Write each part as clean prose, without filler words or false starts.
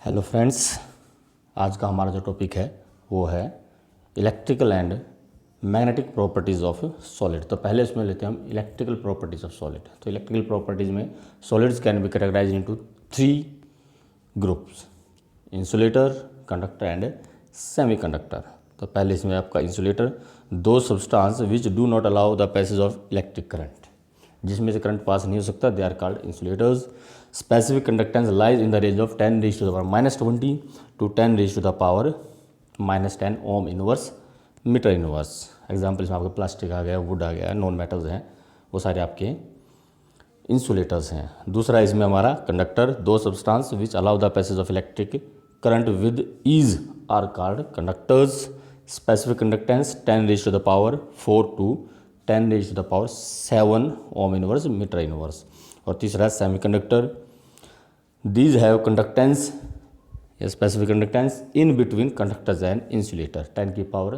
Hello friends, आज का हमारा जो टॉपिक है वो है electrical and magnetic properties of solid. तो पहले इसमें लेते हैं हम इलेक्ट्रिकल प्रॉपर्टीज़ ऑफ सॉलिड। तो इलेक्ट्रिकल प्रॉपर्टीज़ में solids can be categorise into 3 groups: insulator, conductor and semiconductor. तो पहले इसमें आपका insulator, those substance which do not allow the passage of electric current, जिसमें से करंट पास नहीं हो सकता, they are called insulators. Specific conductance lies in the range of 10 raise to the power -20 to 10 raise to the power -10 ohm inverse metre inverse. Examples में आपका plastic आ गया, would आ गया, non metals हैं, वो सारे आपके इंसुलेटर्स हैं। दूसरा इसमें हमारा conductor, those substance which allow the passage of electric current with ease are called conductors. Specific conductance 10 raise to the power 4 to 10 raise to the power 7 ohm inverse metre inverse. और तीसरा semiconductor, these have conductance या specific conductance in between conductors and insulator 10 की power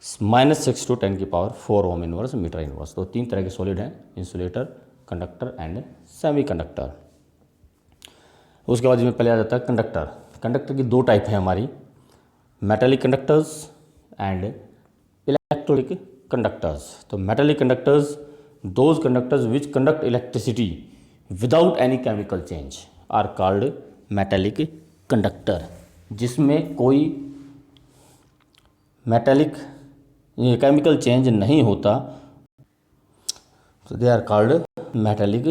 -6 to 10 की power 4 ohm inverse metre inverse. तो 3 तरह के solid हैं: insulator, conductor and semiconductor. उसके बाद इसमें पहले आ जाता है कंडक्टर। कंडक्टर की 2 टाइप है हमारी: metallic conductors and electrolytic conductors. तो metallic conductors, those conductors which conduct electricity without any chemical change are called metallic conductor. जिसमें कोई मेटालिक केमिकल चेंज नहीं होता, तो they are called metallic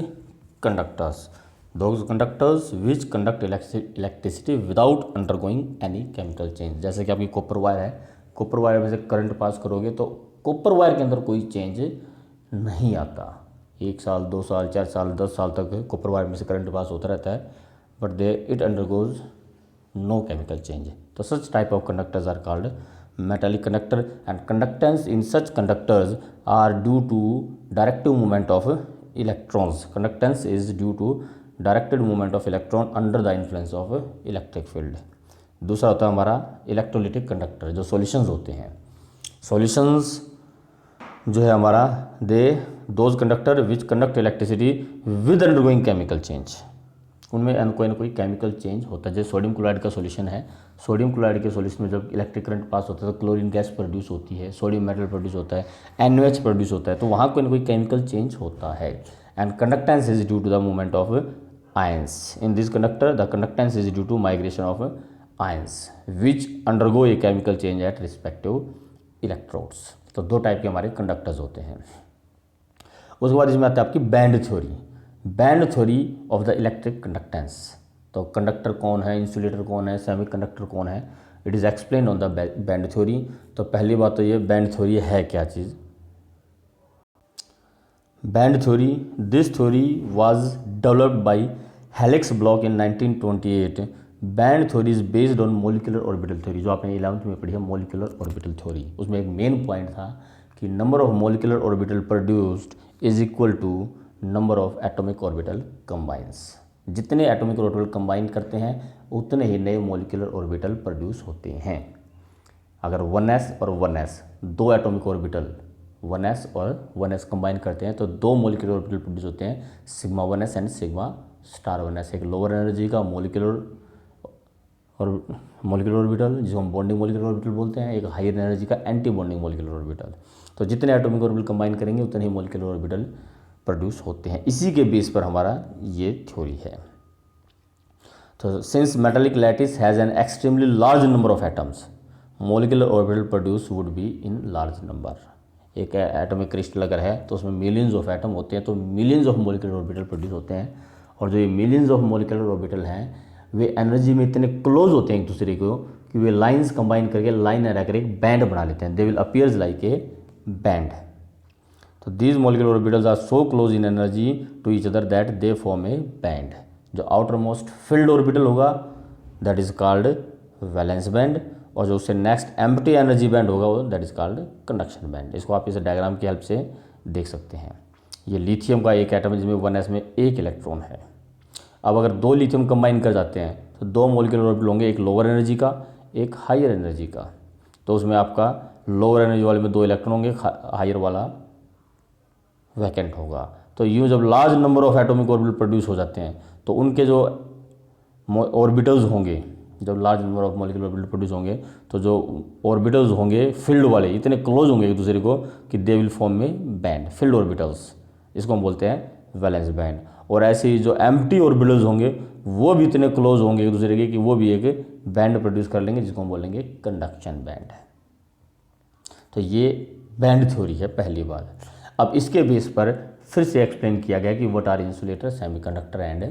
conductors. Those conductors which conduct electricity without undergoing any chemical change. जैसे कि आपकी copper wire है, copper wire में से करंट पास करोगे तो कॉपर वायर के अंदर कोई चेंज नहीं आता। 1 साल, 2 साल, 4 साल, 10 साल तक कॉपर वायर में से करंट पास होता रहता है, but they it undergoes no chemical change. तो such type of conductors are called metallic conductor and conductance in such conductors are due to directive movement of electrons. Conductance is due to directed movement of electron under the influence of electric field. दूसरा होता है हमारा electrolytic conductor, जो solutions होते हैं। Solutions जो है हमारा, those conductor which conduct electricity with undergoing chemical change. उनमें कोई ना कोई केमिकल चेंज होता है। जैसे सोडियम क्लोराइड का सॉल्यूशन है, सोडियम क्लोराइड के सॉल्यूशन में जब इलेक्ट्रिक करंट पास होता है तो क्लोरीन गैस प्रोड्यूस होती है, सोडियम मेटल प्रोड्यूस होता है, NaOH प्रोड्यूस होता है। तो वहाँ कोई ना कोई केमिकल चेंज होता है। And conductance is due to the movement of ions in this conductor. The conductance is due to migration of ions which undergo a chemical change at respective electrodes. तो 2 टाइप के हमारे conductors होते हैं। उसके बाद इसमें आता है आपकी band theory. Band theory of the electric conductance. तो कंडक्टर कौन है, इंसुलेटर कौन है, सेमी कंडक्टर कौन है, it is explain on the band theory. तो पहली बात तो ये बैंड थ्योरी है क्या चीज़। Band theory, this theory was developed by Felix Bloch in 1928। Band theory is based on molecular orbital theory, जो आपने 11th में पढ़ी है, मोलिकुलर ऑर्बिटल थ्योरी। उसमें एक मेन पॉइंट था कि number of molecular orbital produced is equal to number of atomic orbital combines. जितने एटॉमिक ऑर्बिटल कंबाइन करते हैं उतने ही नए मोलिकुलर ऑर्बिटल प्रोड्यूस होते हैं। अगर 1s और 1s, 2 एटॉमिक ऑर्बिटल 1s और 1s कंबाइन करते हैं तो 2 मोलिकुलर ऑर्बिटल प्रोड्यूस होते हैं, sigma 1s and sigma star 1s। एक लोअर एनर्जी का मोलिकुलर ऑर्बिटल, जिसको हम बॉन्डिंग मोलिकुलर ऑर्बिटल बोलते हैं, एक हायर एनर्जी का एंटी बॉन्डिंग मोलिकुलर ऑर्बिटल। तो जितने एटॉमिक ऑर्बिटल कंबाइन करेंगे उतने ही मोलिकुलर ऑर्बिटल प्रोड्यूस होते हैं। इसी के बेस पर हमारा ये थ्योरी है। तो since metallic lattice has an extremely large number of atoms, molecular orbital produce would be in large number. एक एटॉमिक क्रिस्टल अगर है तो उसमें मिलियंस ऑफ एटम होते हैं, तो millions of molecular orbital produce होते हैं। और जो ये मिलियंस ऑफ मोलिकुलर ऑर्बिटल हैं वे एनर्जी में इतने क्लोज होते हैं एक दूसरे को कि वे लाइंस कंबाइन करके लाइन रहकर एक बैंड बना लेते हैं। They will appears like a band. तो these molecular orbitals are so close in energy to each other that they form a band. जो आउटर मोस्ट फिल्ड ऑर्बिटल होगा that is called valence band, और जो उससे next empty energy band होगा वो that is called conduction band. इसको आप इस डायग्राम की हेल्प से देख सकते हैं। ये लिथियम का एक एटम है जिसमें 1s में 1 इलेक्ट्रॉन है। अब अगर 2 लिथियम कंबाइन कर जाते हैं तो 2 मोलिकुलर ऑर्बिटल होंगे, एक लोअर एनर्जी का, एक हायर एनर्जी का। तो उसमें आपका लोअर एनर्जी वाले में 2 इलेक्ट्रॉन होंगे, हायर वाला वैकेंट होगा। तो यूँ जब large number of atomic orbital produce हो जाते हैं तो उनके जो ऑर्बिटल्स होंगे, जब large number of molecular orbital produce होंगे तो जो ऑर्बिटल्स होंगे फील्ड वाले इतने क्लोज होंगे एक दूसरे को कि दे विल फॉर्म में बैंड, फील्ड ऑर्बिटल्स, इसको हम बोलते हैं वैलेंस बैंड। और ऐसे ही जो एम्प्टी ऑर्बिटल्स होंगे वो भी इतने क्लोज होंगे एक दूसरे के कि वो भी एक बैंड प्रोड्यूस कर लेंगे जिसको हम बोलेंगे कंडक्शन बैंड। तो ये बैंड थ्योरी है पहली बात। अब इसके बेस पर फिर से एक्सप्लेन किया गया कि what are insulator, semiconductor and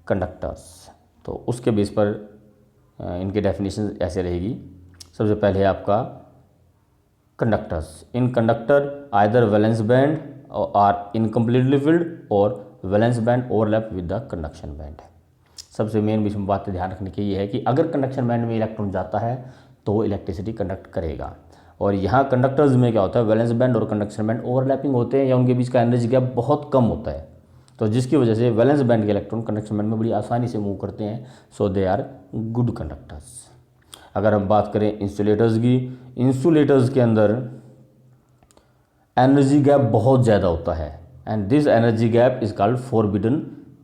conductors. तो उसके बेस पर इनके डेफिनेशन ऐसे रहेगी। सबसे पहले है आपका conductors. In conductor either valence band are incompletely filled और valence band overlap with the conduction band. सबसे मेन इसमें बात ध्यान रखने की ये है कि अगर कंडक्शन बैंड में इलेक्ट्रॉन जाता है तो वो इलेक्ट्रिसिटी कंडक्ट करेगा। और यहाँ कंडक्टर्स में क्या होता है, वैलेंस बैंड और कंडक्शन बैंड ओवरलैपिंग होते हैं या उनके बीच का एनर्जी गैप बहुत कम होता है, तो जिसकी वजह से वैलेंस बैंड के इलेक्ट्रॉन कंडक्शन बैंड में बड़ी आसानी से मूव करते हैं। सो दे आर गुड कंडक्टर्स। अगर हम बात करें इंसुलेटर्स की, इंसुलेटर्स के अंदर एनर्जी गैप बहुत ज़्यादा होता है and this energy gap is called forbidden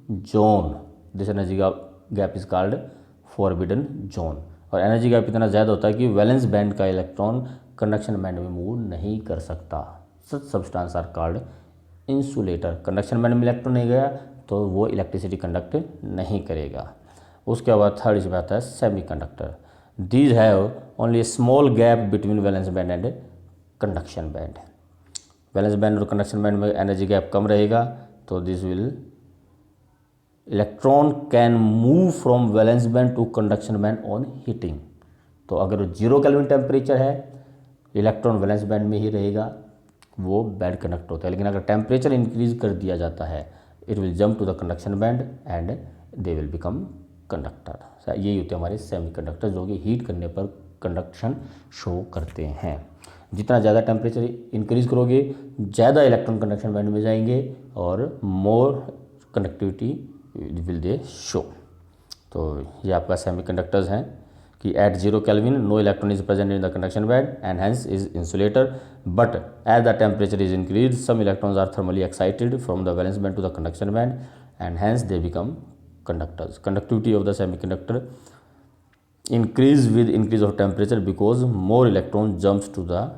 zone. This energy gap is called forbidden zone. और एनर्जी गैप इतना ज़्यादा होता है कि वैलेंस बैंड का इलेक्ट्रॉन कंडक्शन बैंड में मूव नहीं कर सकता। Such substance are called insulator. Conduction band में इलेक्ट्रॉन नहीं गया तो वो इलेक्ट्रिसिटी कंडक्ट नहीं करेगा। उसके बाद थर्ड इसमें आता है semi conductor. These have only small gap between valence band and conduction band. Valence band और कंडक्शन बैंड में एनर्जी गैप कम रहेगा तो this will electron can move from valence band to conduction band on heating. तो अगर 0 kelvin temperature है electron valence band में ही रहेगा, वो बैंड कंडक्ट होता है। लेकिन अगर टेम्परेचर इंक्रीज कर दिया जाता है it will jump to the conduction band and they will become conductor. यही होते हैं हमारे सेमी कंडक्टर जो कि हीट करने पर कंडक्शन शो करते हैं। जितना ज़्यादा टेम्परेचर इंक्रीज करोगे ज़्यादा इलेक्ट्रॉन कंडक्शन बैंड में जाएंगे और more conductivity will they show. तो ये आपका सेमी कंडक्टर्स हैं कि at 0 kelvin no electron is present in the conduction band and hence is insulator, but as the temperature is increase some electrons are thermally excited from the valence band to the conduction band and hence they become conductors. Conductivity of the semi conductor increase with increase of temperature because more electron jumps to the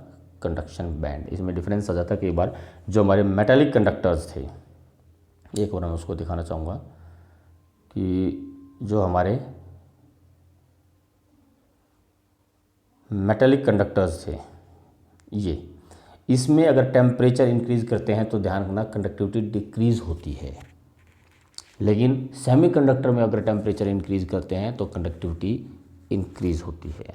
conduction band. इसमें difference आ जाता है कई बार। जो हमारे metallic conductors थे, एक बार मैं उसको दिखाना चाहूँगा कि जो हमारे मेटालिक कंडक्टर्स थे ये, इसमें अगर टेम्परेचर इंक्रीज करते हैं तो ध्यान रखना कंडक्टिविटी डिक्रीज होती है। लेकिन सेमीकंडक्टर में अगर टेम्परेचर इंक्रीज करते हैं तो कंडक्टिविटी इंक्रीज होती है।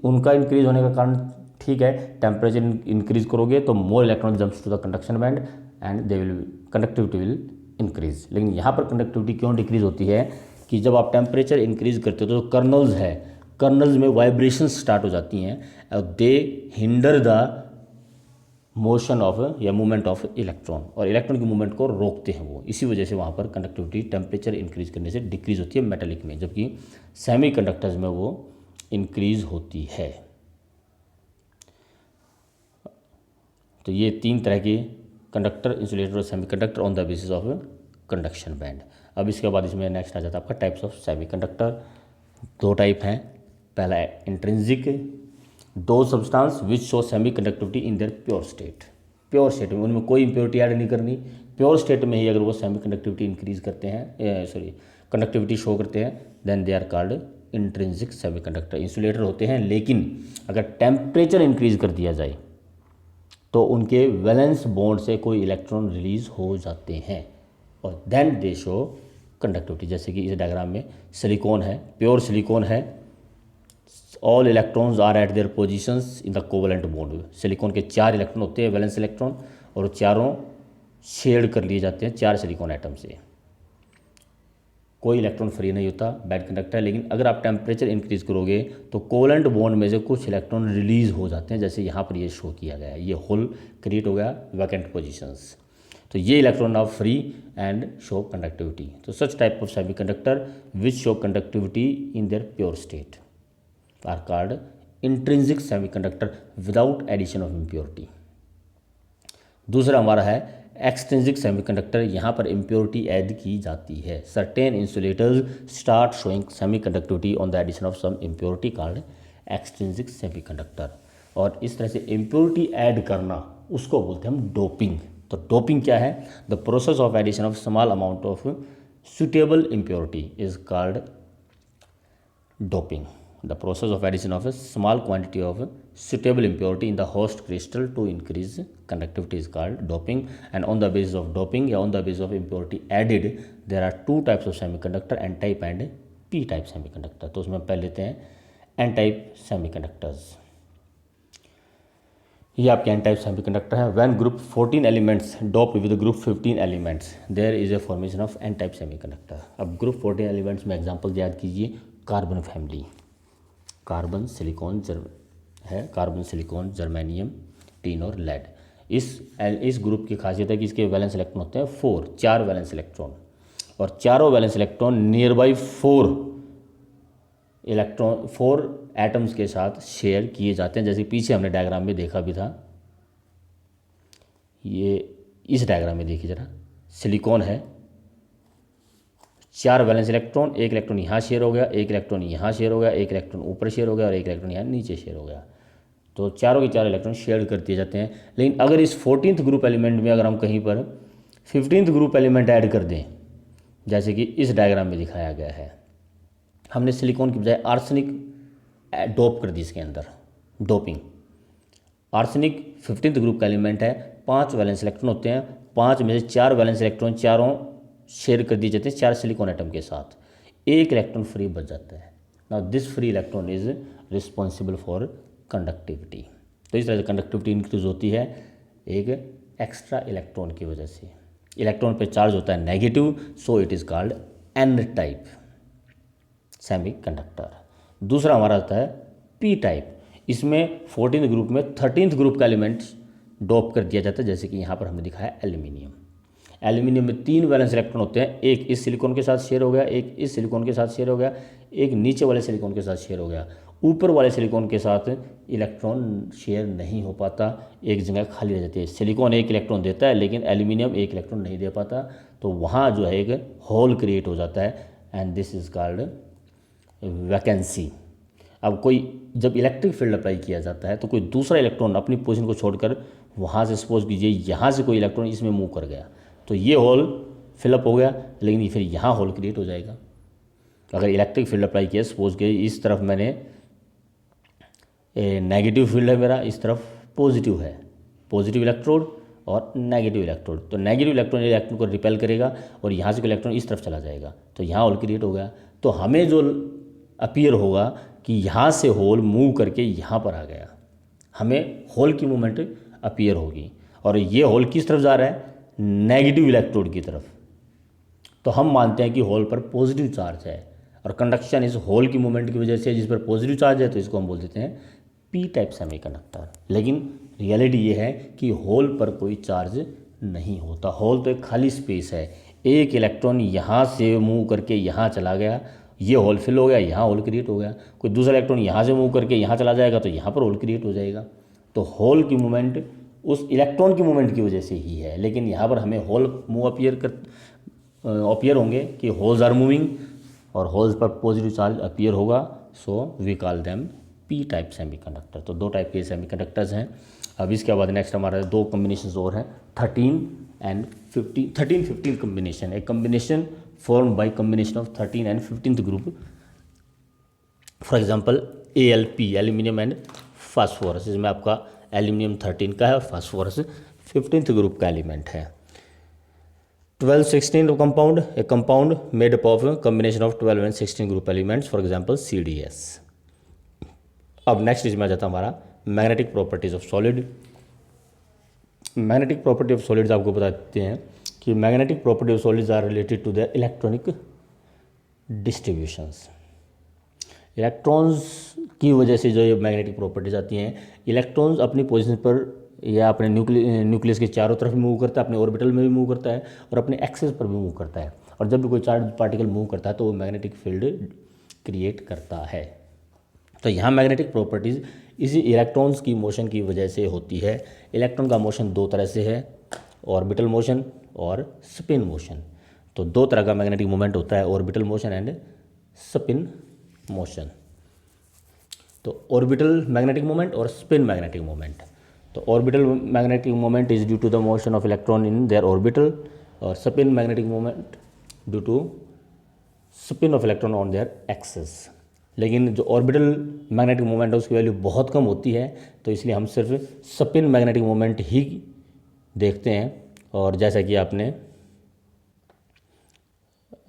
उनका इंक्रीज होने का कारण ठीक है, टेम्परेचर इंक्रीज करोगे तो more electron jumps to the conduction band and they will conductivity will increase. लेकिन यहाँ पर कंडक्टिविटी क्यों डिक्रीज होती है कि जब आप टेम्परेचर इंक्रीज करते हो तो कर्नल्स है, कर्नल्स में वाइब्रेशंस स्टार्ट हो जाती हैं और दे हिंडर द मोशन ऑफ या मूवमेंट ऑफ इलेक्ट्रॉन, और इलेक्ट्रॉन की मूवमेंट को रोकते हैं वो। इसी वजह से वहाँ पर कंडक्टिविटी टेम्परेचर इंक्रीज करने से डिक्रीज होती है मेटालिक में, जबकि सेमी कंडक्टर्स में वो इंक्रीज होती है। तो ये 3 तरह के कंडक्टर, इंसुलेटर और semi conductor on the basis of conduction band. अब इसके बाद इसमें नेक्स्ट आ जाता है आपका types of semi conductor. 2 type हैं। पहला है इंट्रिंसिक, दो substance which show semi conductivity in their pure state. Pure state में उनमें कोई इम्प्योरिटी ऐड नहीं करनी, प्योर स्टेट में ही अगर वो सेमी कंडक्टिविटी इंक्रीज करते हैं, कंडक्टिविटी शो करते हैं, then they are called intrinsic semi conductor. Insulator होते हैं, लेकिन अगर टेम्परेचर इंक्रीज कर दिया जाए तो उनके वैलेंस बॉन्ड से कोई इलेक्ट्रॉन रिलीज हो जाते हैं और देन दे शो कंडक्टिविटी। जैसे कि इस डायग्राम में सिलिकॉन है, प्योर सिलिकॉन है, all electrons are at their positions in the covalent bond. Silicon के 4 इलेक्ट्रॉन होते हैं वैलेंस इलेक्ट्रॉन, और चारों शेड कर लिए जाते हैं 4 सिलिकॉन एटम से। कोई इलेक्ट्रॉन फ्री नहीं होता, बैड कंडक्टर है। लेकिन अगर आप टेम्परेचर इंक्रीज करोगे तो कोवलेंट बॉन्ड में से कुछ इलेक्ट्रॉन रिलीज हो जाते हैं, जैसे यहाँ पर ये शो किया गया है, ये होल क्रिएट हो गया वैकेंट पोजीशंस। तो ये electron are free and show conductivity. तो such type of semi conductor which show conductivity in their pure state are called intrinsic semiconductor without addition of impurity। दूसरा हमारा है एक्सट्रिंसिक सेमीकंडक्टर, यहाँ पर इम्प्योरिटी ऐड की जाती है। Certain insulators start showing semiconductivity on the addition of some impurity called extrinsic semiconductor. और इस तरह से इम्प्योरिटी ऐड करना उसको बोलते हैं हम डोपिंग। तो डोपिंग क्या है? The process of addition of small amount of suitable impurity is called doping. The process of addition of a small quantity of suitable impurity in the host crystal to increase conductivity is called doping. And on the basis of doping, on the basis of impurity added, there are two types of semiconductor, N type and P type semiconductor. तो उसमें पहले लेते हैं N type semiconductors। ये आपके n type semiconductor है। When group 14 elements doped with group 15 elements there is a formation of n type semiconductor. अब group 14 elements में एग्जांपल याद कीजिए, कार्बन फैमिली, कार्बन सिलिकॉन है, कार्बन सिलिकॉन जर्मेनियम टिन और lead. इस ग्रुप की खासियत है कि इसके वैलेंस इलेक्ट्रॉन होते हैं 4 वैलेंस इलेक्ट्रॉन, और चारों valence electron near by 4 atoms के साथ शेयर किए जाते हैं। जैसे पीछे हमने डायग्राम में देखा भी था, ये इस डायग्राम में देखिए जरा, सिलिकॉन है, 4 वैलेंस इलेक्ट्रॉन, एक इलेक्ट्रॉन यहाँ शेयर हो गया, एक इलेक्ट्रॉन यहाँ शेयर हो गया, एक इलेक्ट्रॉन ऊपर शेयर हो गया और एक इलेक्ट्रॉन यहाँ नीचे शेयर हो गया। तो चारों के 4 इलेक्ट्रॉन शेयर कर दिए जाते हैं। लेकिन अगर इस 14th ग्रुप एलिमेंट में अगर हम कहीं पर 15th ग्रुप एलिमेंट ऐड कर दें, जैसे कि इस डायग्राम में दिखाया गया है, हमने सिलिकॉन की बजाय आर्सेनिक डोप कर दी इसके अंदर, डोपिंग। आर्सेनिक 15th ग्रुप का एलिमेंट है, 5 वैलेंस इलेक्ट्रॉन होते हैं, 5 में से 4 वैलेंस इलेक्ट्रॉन चारों शेयर कर दिए जाते हैं 4 सिलिकॉन एटम के साथ, एक इलेक्ट्रॉन फ्री बच जाता है। Now this free electron is responsible for conductivity. तो इस तरह से कंडक्टिविटी इंक्रीज होती है एक एक्स्ट्रा इलेक्ट्रॉन की वजह से। इलेक्ट्रॉन पे चार्ज होता है negative, so it is called an type semiconductor. दूसरा हमारा आता है पी टाइप। इसमें 14th ग्रुप में 13th ग्रुप का एलिमेंट डोप कर दिया जाता है, जैसे कि यहाँ पर हमने दिखाया एल्यूमिनियम। एल्यूमिनियम में 3 वैलेंस इलेक्ट्रॉन होते हैं, एक इस सिलिकॉन के साथ शेयर हो गया, एक इस सिलिकॉन के साथ शेयर हो गया, एक नीचे वाले सिलिकॉन के साथ शेयर हो गया। ऊपर वाले सिलिकॉन के साथ इलेक्ट्रॉन शेयर नहीं हो पाता, एक जगह खाली रह जाती है। सिलिकॉन एक इलेक्ट्रॉन देता है लेकिन एल्यूमिनियम एक इलेक्ट्रॉन नहीं दे पाता, तो वहाँ जो है एक होल क्रिएट हो जाता है, and this is called vacancy. अब कोई जब इलेक्ट्रिक फील्ड अप्लाई किया जाता है तो कोई दूसरा इलेक्ट्रॉन अपनी पोजीशन को छोड़कर वहाँ से, सपोज कीजिए यहाँ से कोई इलेक्ट्रॉन इसमें मूव कर गया, तो ये होल फिलअप हो गया, लेकिन फिर यहाँ होल क्रिएट हो जाएगा। अगर इलेक्ट्रिक फील्ड अप्लाई किया, सपोज के इस तरफ मैंने नेगेटिव फील्ड है मेरा, इस तरफ पॉजिटिव है, पॉजिटिव इलेक्ट्रोड और नेगेटिव इलेक्ट्रोड, तो नेगेटिव इलेक्ट्रॉन को रिपेल करेगा और यहाँ से कोई इलेक्ट्रॉन इस तरफ चला जाएगा, तो यहाँ होल क्रिएट हो गया। तो हमें जो अपीयर होगा कि यहाँ से होल मूव करके यहाँ पर आ गया, हमें होल की मूवमेंट अपीयर होगी, और ये होल किस तरफ जा रहा है? नेगेटिव इलेक्ट्रोड की तरफ। तो हम मानते हैं कि होल पर पॉजिटिव चार्ज है, और कंडक्शन इस होल की मूवमेंट की वजह से जिस पर पॉजिटिव चार्ज है, तो इसको हम बोल देते हैं पी टाइप सेमीकंडक्टर। लेकिन रियलिटी ये है कि होल पर कोई चार्ज नहीं होता, होल तो एक खाली स्पेस है, एक इलेक्ट्रॉन यहाँ से मूव करके यहाँ चला गया, ये होल फिल हो गया, यहाँ होल क्रिएट हो गया। कोई दूसरा इलेक्ट्रॉन यहाँ से मूव करके यहाँ चला जाएगा, तो यहाँ पर होल क्रिएट हो जाएगा। तो होल की मूवमेंट उस इलेक्ट्रॉन की मूवमेंट की वजह से ही है, लेकिन यहाँ पर हमें होल मूव अपीयर होंगे कि होल्स आर मूविंग, और होल्स पर पॉजिटिव चार्ज अपीयर होगा, so we call them p type semiconductor. तो 2 टाइप के सेमीकंडक्टर्स हैं। अब इसके बाद नेक्स्ट हमारा 2 कॉम्बिनेशन और हैं, 13 and 15 कॉम्बिनेशन। एक combination formed by combination of 13 and 15th group, for example ALP, aluminium and phosphorus. इसमें आपका एल्यूमिनियम 13 का है और फास्फोरस 15th ग्रुप का एलिमेंट है। 12-16 compound, a compound made up of combination of 12 and 16 group elements, for example CDS। अब next इसमें आ जाता है हमारा magnetic properties of solid. Magnetic property of solids आपको बताते हैं कि magnetic property of solids are related to the electronic distributions. Electrons की वजह से जो ये मैग्नेटिक प्रॉपर्टीज आती हैं, इलेक्ट्रॉन्स अपनी पोजीशन पर या अपने न्यूक्लियस के चारों तरफ मूव करता है, अपने ऑर्बिटल में भी मूव करता है और अपने एक्सिस पर भी मूव करता है, और जब भी कोई चार्ज पार्टिकल मूव करता है तो वो मैग्नेटिक फील्ड क्रिएट करता है। तो यहाँ मैग्नेटिक प्रॉपर्टीज़ इसी इलेक्ट्रॉन्स की मोशन की वजह से होती है। इलेक्ट्रॉन का मोशन 2 तरह से है, ऑर्बिटल मोशन और स्पिन मोशन। तो दो तरह का मैग्नेटिक मोमेंट होता है, orbital motion and spin motion. तो ऑर्बिटल मैग्नेटिक मोमेंट और स्पिन मैग्नेटिक मोमेंट। तो orbital magnetic moment is due to the motion of electron in their orbital, और spin magnetic moment due to spin of electron on their axis. लेकिन जो orbital magnetic moment है उसकी value बहुत कम होती है, तो इसलिए हम सिर्फ स्पिन मैग्नेटिक मोमेंट ही देखते हैं। और जैसा कि आपने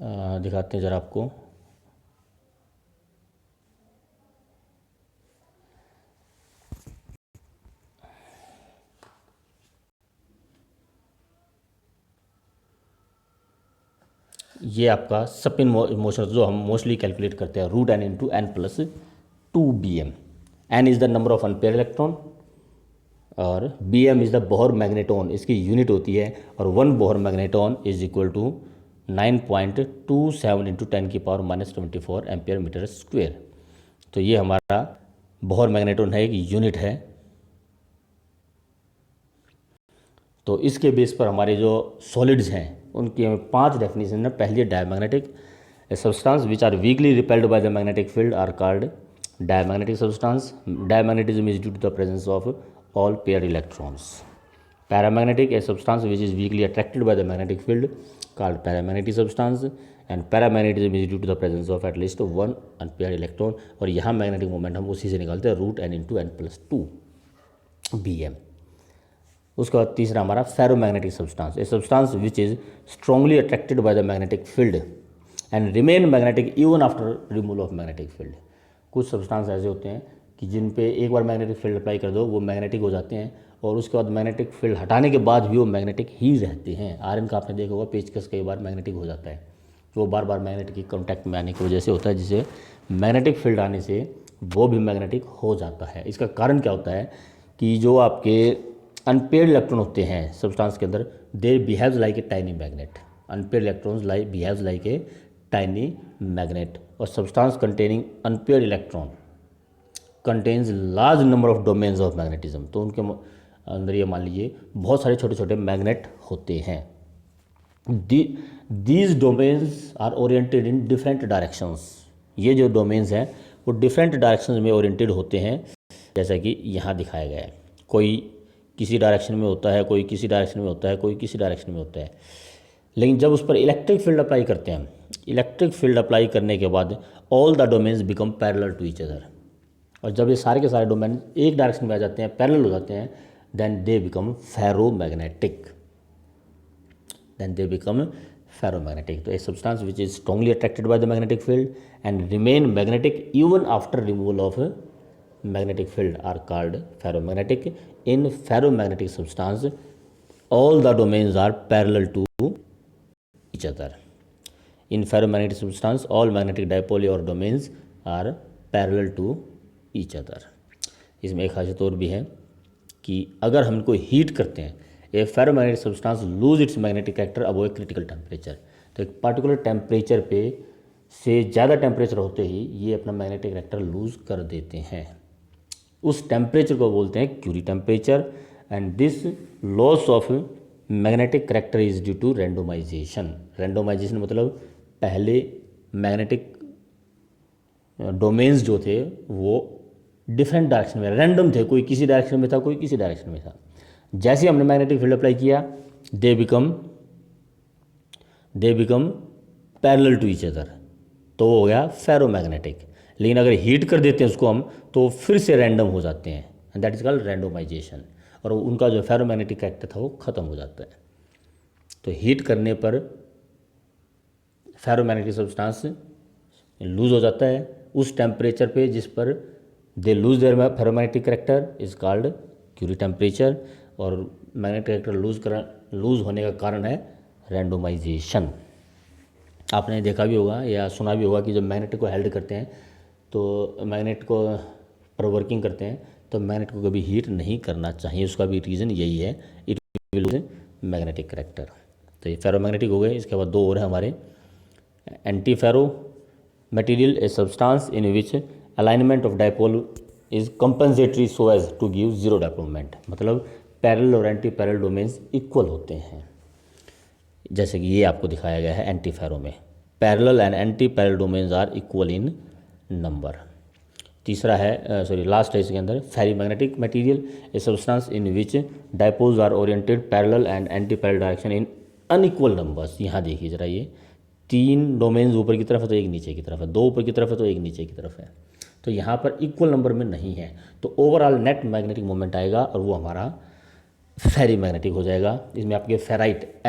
दिखाते हैं ज़रा आपको, ये आपका स्पिन मोशन जो हम मोस्टली कैलकुलेट करते हैं, root n into n plus 2 bm। N is the number of unpaired electron और bm is the Bohr magneton, इसकी यूनिट होती है। और 1 Bohr magneton is equal to 9.27 into 10⁻⁻24 ampere metre square. तो ये हमारा बोहर मैग्नेटॉन है, एक यूनिट है। तो इसके बेस पर हमारे जो सॉलिड्स हैं उनकी हमें 5 डेफिनेशन है। पहली diamagnetic, a substance which are weakly repelled by the magnetic field are called diamagnetic substance. Diamagnetism is due to the presence of all paired electrons. Paramagnetic, a substance which is weakly attracted by the magnetic field called paramagnetic substance. And paramagnetism is due to the presence of at least 1 unpaired electron. और यहाँ magnetic moment हम उसी से निकालते हैं, root n into n plus 2 bm। उसके बाद तीसरा हमारा ferromagnetic substance, A substance which is strongly attracted by the magnetic field and remain magnetic even after removal of magnetic field. कुछ सब्सटेंस ऐसे होते हैं कि जिन पे एक बार मैग्नेटिक फील्ड अप्लाई कर दो वो मैग्नेटिक हो जाते हैं, और उसके बाद मैग्नेटिक फील्ड हटाने के बाद भी वो मैग्नेटिक ही रहते हैं। आयरन का आपने देखा होगा, पेचकस कई बार मैग्नेटिक हो जाता है, वो बार बार मैग्नेटिक की कॉन्टैक्ट में आने की वजह से होता है, जिसे मैग्नेटिक फील्ड आने से वो भी मैग्नेटिक हो जाता है। इसका कारण क्या होता है कि जो आपके अनपेयर्ड इलेक्ट्रॉन होते हैं सब्सटेंस के अंदर, they behaves like a tiny magnet. Unpaired electrons behaves like a tiny magnet. और substance containing unpaired electron contains large number of domains of magnetism. तो उनके अंदर ये मान लीजिए बहुत सारे छोटे छोटे मैग्नेट होते हैं। These domains are oriented in different directions. ये जो डोमेन्स हैं वो डिफरेंट डायरेक्शंस में ओरिएंटेड होते हैं, जैसा कि यहाँ दिखाया गया है। कोई किसी डायरेक्शन में होता है, कोई किसी डायरेक्शन में होता है, कोई किसी डायरेक्शन में होता है। लेकिन जब उस पर इलेक्ट्रिक फील्ड अप्लाई करते हैं, इलेक्ट्रिक फील्ड अप्लाई करने के बाद all the domains become parallel to each other. और जब ये सारे के सारे डोमेन एक डायरेक्शन में आ जाते हैं, पैरेलल हो जाते हैं, देन दे बिकम फेरोमैग्नेटिक। तो a substance which is strongly attracted by the magnetic field and remain magnetic even after removal of magnetic field are called ferromagnetic. In ferromagnetic substance, all the domains are parallel to each other. In ferromagnetic substance, all magnetic dipole or domains are parallel to each other. इसमें एक खासियत और भी है कि अगर हम इनको हीट करते हैं, a ferromagnetic substance lose its magnetic character above a critical temperature. तो एक पर्टिकुलर टेम्परेचर पे से ज़्यादा टेम्परेचर होते ही ये अपना मैग्नेटिक कैरेक्टर लूज कर देते हैं। उस टेम्परेचर को बोलते हैं Curie temperature. And this loss of magnetic character is due to randomization. Randomization मतलब पहले मैग्नेटिक डोमेन्स जो थे वो डिफरेंट डायरेक्शन में रैंडम थे, कोई किसी डायरेक्शन में था, कोई किसी डायरेक्शन में था। जैसे हमने मैग्नेटिक फील्ड अप्लाई किया, they become parallel to each other, तो वो हो गया फेरोमैग्नेटिक। लेकिन अगर हीट कर देते हैं उसको हम, तो फिर से रैंडम हो जाते हैं, एंड दैट इज कॉल्ड रैंडोमाइजेशन। और उनका जो फेरोमैग्नेटिक कैरेक्टर था वो ख़त्म हो जाता है। तो हीट करने पर फेरोमैग्नेटिक सब्सटेंस लूज हो जाता है उस टेम्परेचर पे जिस पर they lose their ferromagnetic character is called Curie temperature. और मैग्नेटिक कैरेक्टर लूज होने का कारण है रैंडोमाइजेशन। आपने देखा भी होगा या सुना भी होगा कि जब मैग्नेट को हेल्ड करते हैं, तो मैग्नेट को पर वर्किंग करते हैं, तो मैग्नेट को कभी हीट नहीं करना चाहिए। उसका भी रीज़न यही है, it will lose magnetic character. तो ये फेरोमैग्नेटिक हो गए। इसके बाद दो और हैं हमारे, anti ferro material, a substance in which alignment of dipole is compensatory so as to give zero dipole moment. मतलब पैरेलल और एंटी पैरेलल डोमेन्स इक्वल होते हैं, जैसे कि ये आपको दिखाया गया है एंटीफेरो में, parallel and anti parallel domains are equal in number. तीसरा है लास्ट है इसके अंदर, ferri magnetic material a substance in which dipoles are oriented parallel and anti parallel direction in unequal numbers. यहाँ देखिए जरा, ये 3 डोमेन्स ऊपर की तरफ है तो एक नीचे की तरफ है, 2 ऊपर की तरफ है तो एक नीचे की तरफ है, तो यहाँ पर इक्वल नंबर में नहीं है, तो ओवरऑल नेट मैग्नेटिक मोमेंट आएगा और वो हमारा फेरी मैग्नेटिक हो जाएगा। इसमें आपके फेराइट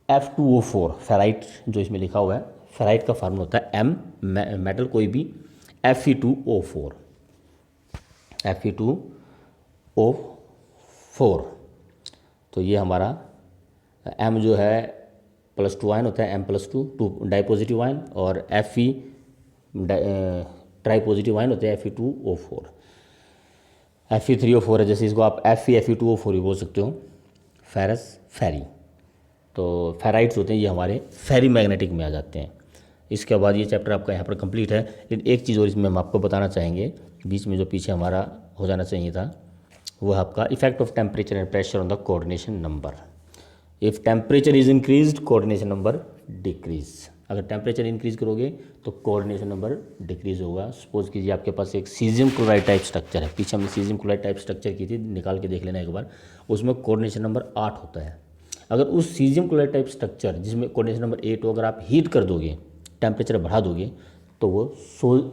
F2O4, फेराइट जो इसमें लिखा हुआ है, फेराइट का फार्मूला होता है M, मेटल कोई भी, Fe2O4, Fe2O4। तो ये हमारा M जो है +2 आयन होता है, M+2 डाई पॉजिटिव आयन, और Fe ट्राई पॉजिटिव आयन होते हैं, Fe2O4। Fe3O4 है, जैसे इसको आप Fe2O4 भी बोल सकते हो, फेरस फेरी। तो फेराइट्स होते हैं ये हमारे फेरी मैग्नेटिक में आ जाते हैं। इसके बाद ये चैप्टर आपका यहाँ पर कंप्लीट है। लेकिन एक चीज़ और इसमें हम आपको बताना चाहेंगे, बीच में जो पीछे हमारा हो जाना चाहिए था, वो है आपका effect of temperature and pressure on the coordination number. If temperature is increased coordination number decrease. अगर टेम्परेचर इंक्रीज करोगे तो कोऑर्डिनेशन नंबर डिक्रीज होगा। सपोज कीजिए आपके पास एक सीजियम क्लोराइड टाइप स्ट्रक्चर है, पीछे हमने सीजियम क्लोराइड टाइप स्ट्रक्चर की थी, निकाल के देख लेना एक बार, उसमें कोऑर्डिनेशन नंबर 8 होता है। अगर उस सीजियम क्लोराइड टाइप स्ट्रक्चर जिसमें कोऑर्डिनेशन नंबर 8 हो, अगर आप हीट कर दोगे, टेम्परेचर बढ़ा दोगे, तो वो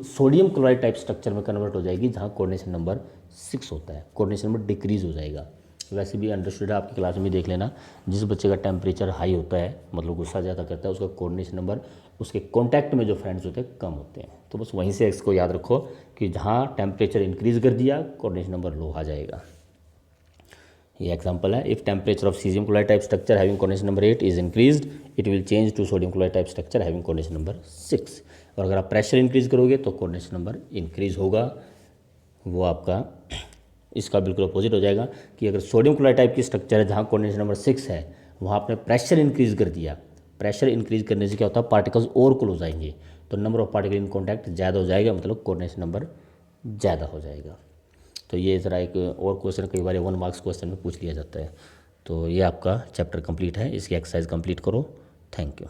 सोडियम क्लोराइड टाइप स्ट्रक्चर में कन्वर्ट हो जाएगी, जहाँ कोऑर्डिनेशन नंबर 6 होता है, कोऑर्डिनेशन नंबर डिक्रीज हो जाएगा। वैसे भी अंडरस्टूड है, आपकी क्लास में देख लेना, जिस बच्चे का टेम्परेचर हाई होता है, मतलब गुस्सा ज़्यादा करता है, उसका कोऑर्डिनेशन नंबर, उसके कॉन्टैक्ट में जो फ्रेंड्स होते हैं कम होते हैं। तो बस वहीं से इसको याद रखो कि जहाँ टेम्परेचर इंक्रीज कर दिया, कोऑर्डिनेशन नंबर लो आ जाएगा। ये एग्जांपल है, if temperature of caesium chloride type structure having coordination number 8 is increased, it will change to sodium chloride type structure having coordination number 6। और अगर आप प्रेशर इंक्रीज करोगे तो कोऑर्डिनेशन नंबर इंक्रीज होगा, वो आपका इसका बिल्कुल अपोजिट हो जाएगा कि अगर सोडियम क्लोराइड टाइप की स्ट्रक्चर है जहाँ कोऑर्डिनेशन नंबर 6 है, वहाँ आपने प्रेशर इंक्रीज कर दिया। प्रेशर इंक्रीज करने से क्या होता है, पार्टिकल्स और क्लोज आएंगे, तो number of particle in contact ज़्यादा हो जाएगा, मतलब कोऑर्डिनेशन नंबर ज़्यादा हो जाएगा। तो ये ज़रा एक और क्वेश्चन कई बार 1 मार्क्स क्वेश्चन में पूछ लिया जाता है। तो ये आपका चैप्टर कंप्लीट है, इसकी एक्सरसाइज कंप्लीट करो। Thank you.